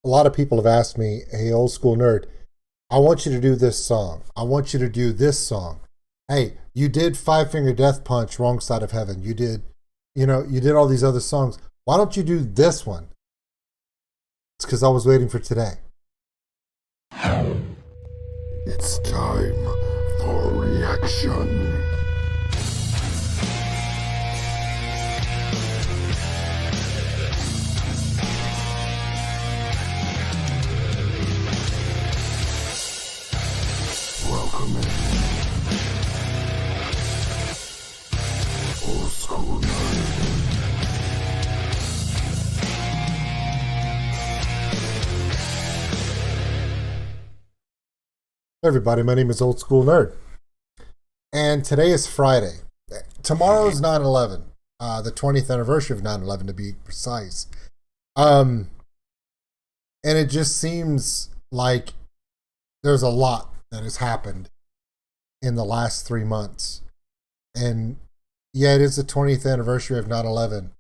a lot of people have asked me, hey, old school nerd, I want you to do this song. I want you to do this song. Hey, you did Five Finger Death Punch, Wrong Side of Heaven. You did, you did all these other songs. Why don't you do this one? It's because I was waiting for today. It's time for reaction. Welcome in. Old School Nerd. Hey everybody, my name is Old School Nerd. And today is Friday. Tomorrow is 9/11, the 20th anniversary of 9/11 to be precise. And it just seems like there's a lot that has happened in the last 3 months. And yeah, it is the 20th anniversary of 9/11,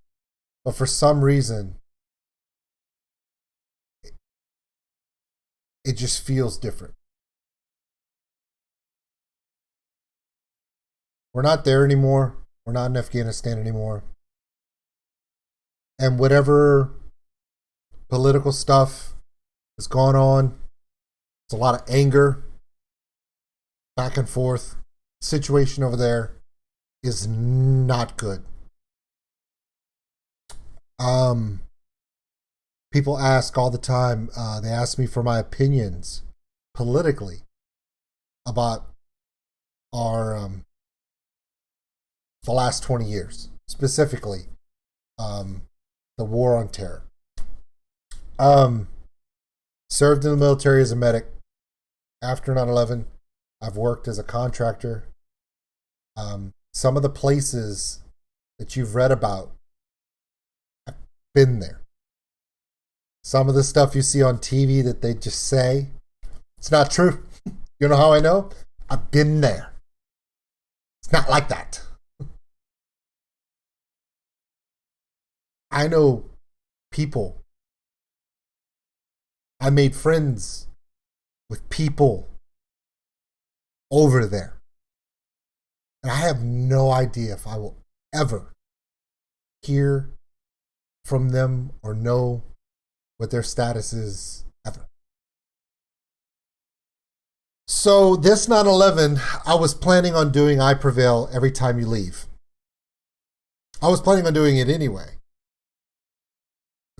but for some reason, it just feels different. We're not there anymore. We're not in Afghanistan anymore. And whatever political stuff has gone on, there's a lot of anger, back and forth. The situation over there is not good. People ask all the time, they ask me for my opinions politically about our the last 20 years, specifically the war on terror. Served in the military as a medic. After 9/11, I've worked as a contractor. Some of the places that you've read about, I've been there. Some of the stuff you see on TV that they just say, it's not true. You know how I know? I've been there. It's not like that. I know people. I made friends with people over there. And I have no idea if I will ever hear from them or know what their status is ever. So this 9/11, I was planning on doing I Prevail every time you leave. I was planning on doing it anyway.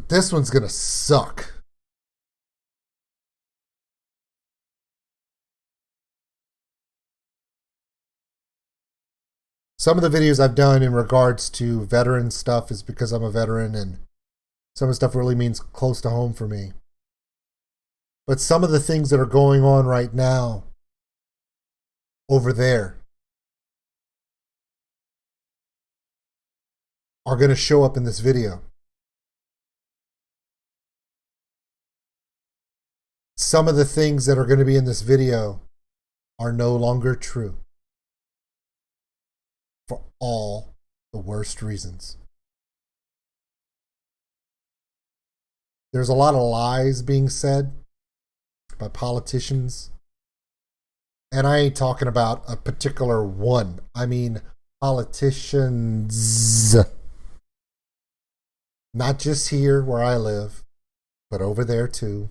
This one's gonna suck. Some of the videos I've done in regards to veteran stuff is because I'm a veteran and some of the stuff really means close to home for me. But some of the things that are going on right now over there are going to show up in this video. Some of the things that are going to be in this video are no longer true for all the worst reasons. There's a lot of lies being said by politicians. And I ain't talking about a particular one. I mean politicians. Not just here where I live, but over there too.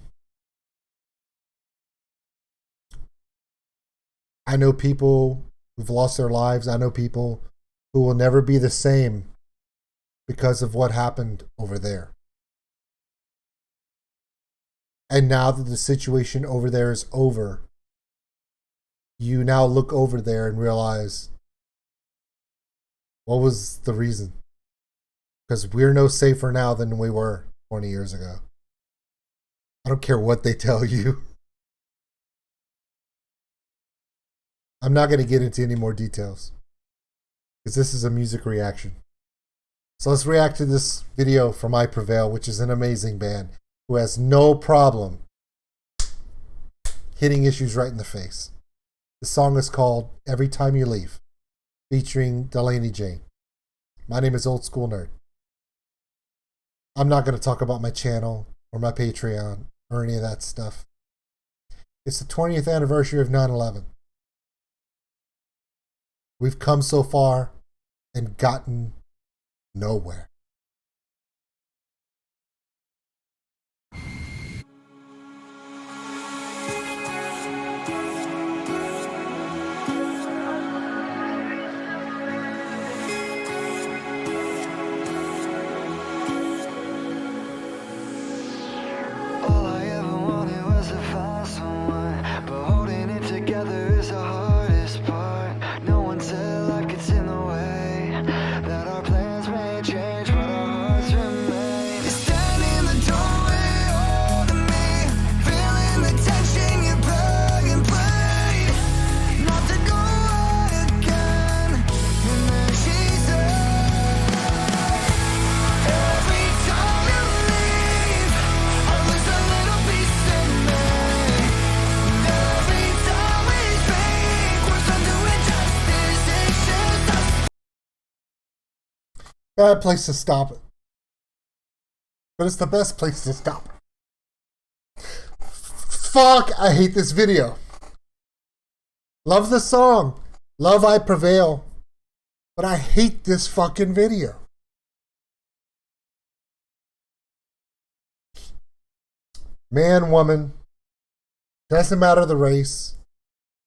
I know people who've lost their lives. I know people who will never be the same because of what happened over there. And now that the situation over there is over, you now look over there and realize, what was the reason? Because we're no safer now than we were 20 years ago. I don't care what they tell you. I'm not going to get into any more details because this is a music reaction. So let's react to this video from I Prevail, which is an amazing band who has no problem hitting issues right in the face. The song is called Every Time You Leave, featuring Delaney Jane. My name is Old School Nerd. I'm not going to talk about my channel or my Patreon or any of that stuff. It's the 20th anniversary of 9/11. We've come so far and gotten nowhere. Bad place to stop it. But it's the best place to stop it. Fuck, I hate this video. Love the song. Love I Prevail. But I hate this fucking video. Man, woman. Doesn't matter the race.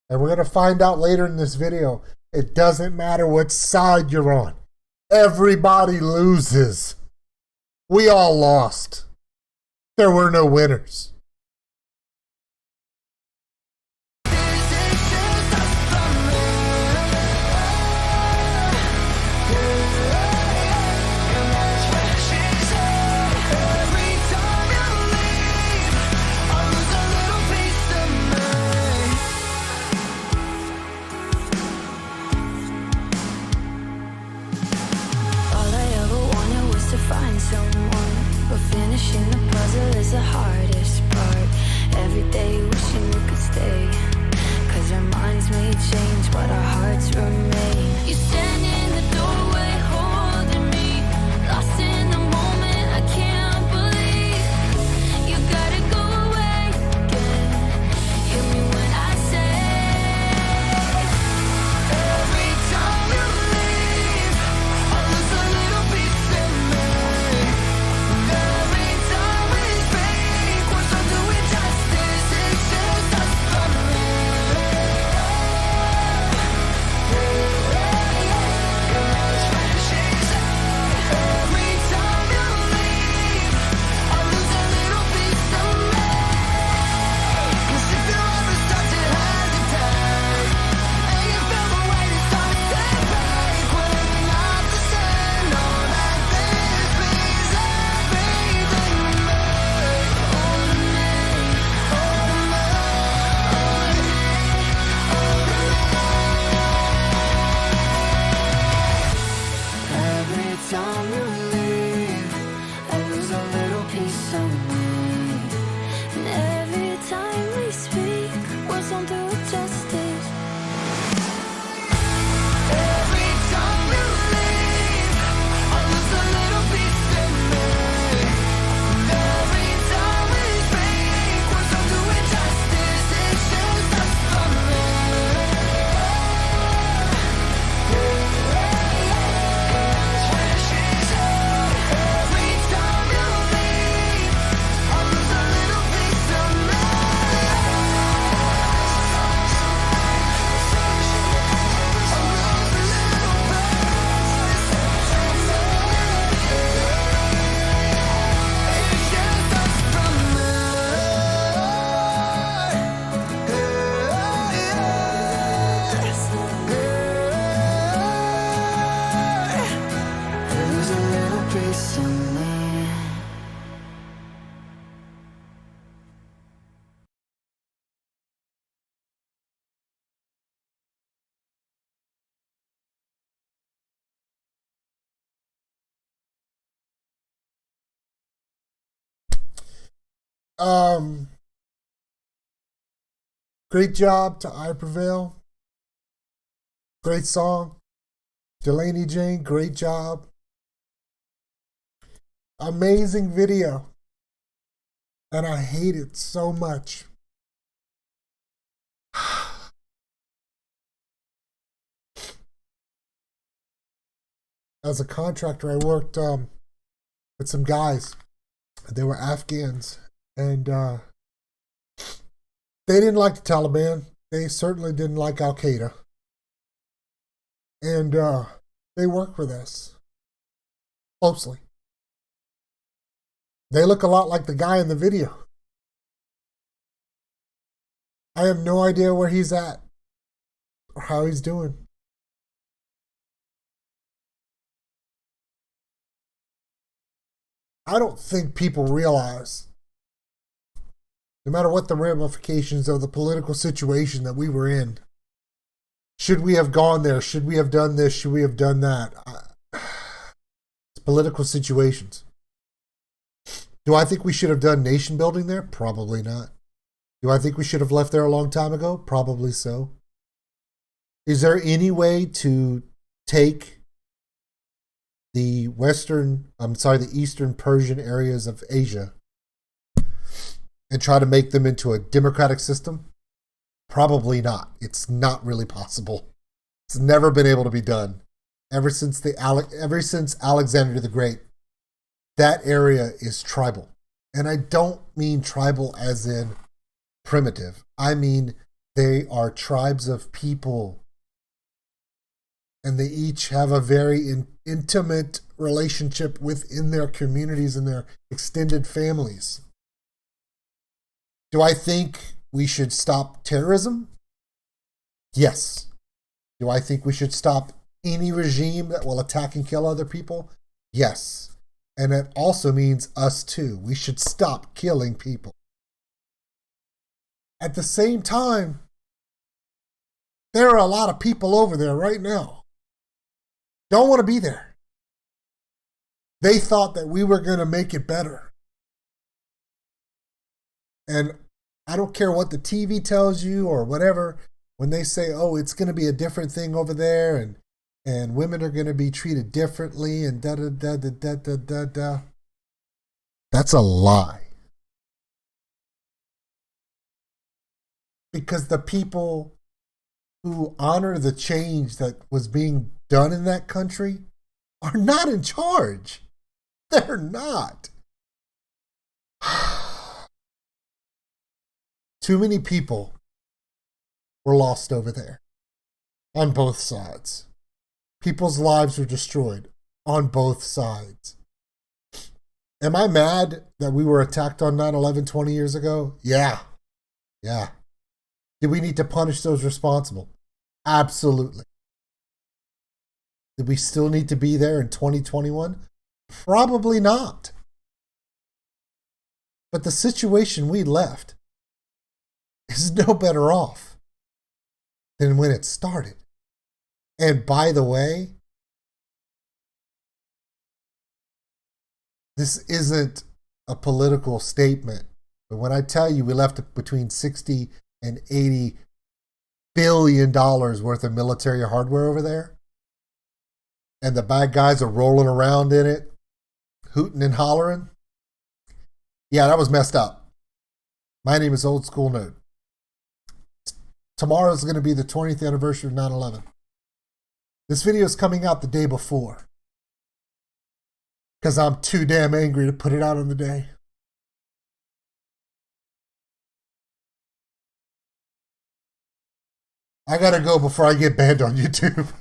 And we're going to find out later in this video. It doesn't matter what side you're on. Everybody loses. We all lost. There were no winners. Finishing the puzzle is the hardest part. Every day wishing you could stay, 'cause our minds may change but our hearts remain. You stand in the doorway holding me, lost in the moment, I can't believe you gotta go away again. Hear me when I say, every time you leave, I lose a little piece of me. Great job to I Prevail. Great song. Delaney Jane, great job. Amazing video. And I hate it so much. As a contractor, I worked with some guys. They were Afghans, and they didn't like the Taliban. They certainly didn't like Al Qaeda. And they work with us closely. They look a lot like the guy in the video. I have no idea where he's at or how he's doing. I don't think people realize, no matter what the ramifications of the political situation that we were in, should we have gone there? Should we have done this? Should we have done that? It's political situations. Do I think we should have done nation building there? Probably not. Do I think we should have left there a long time ago? Probably so. Is there any way to take the Eastern Persian areas of Asia and try to make them into a democratic system? Probably not. It's not really possible. It's never been able to be done. Ever since Alexander the Great, that area is tribal. And I don't mean tribal as in primitive. I mean they are tribes of people. And they each have a very intimate relationship within their communities and their extended families. Do I think we should stop terrorism? Yes. Do I think we should stop any regime that will attack and kill other people? Yes. And it also means us too. We should stop killing people. At the same time, there are a lot of people over there right now. Don't want to be there. They thought that we were going to make it better. And I don't care what the TV tells you or whatever, when they say, oh, it's going to be a different thing over there and women are going to be treated differently and da-da-da-da-da-da-da. That's a lie. Because the people who honor the change that was being done in that country are not in charge. They're not. Too many people were lost over there on both sides. People's lives were destroyed on both sides. Am I mad that we were attacked on 9/11 20 years ago? Yeah. Did we need to punish those responsible? Absolutely. Did we still need to be there in 2021? Probably not. But the situation we left is no better off than when it started. And by the way, this isn't a political statement, but when I tell you we left between 60 and 80 billion dollars worth of military hardware over there, and the bad guys are rolling around in it, hooting and hollering. Yeah, that was messed up. My name is OldSkuleNerd. Tomorrow is going to be the 20th anniversary of 9/11. This video is coming out the day before because I'm too damn angry to put it out on the day. I gotta go before I get banned on YouTube.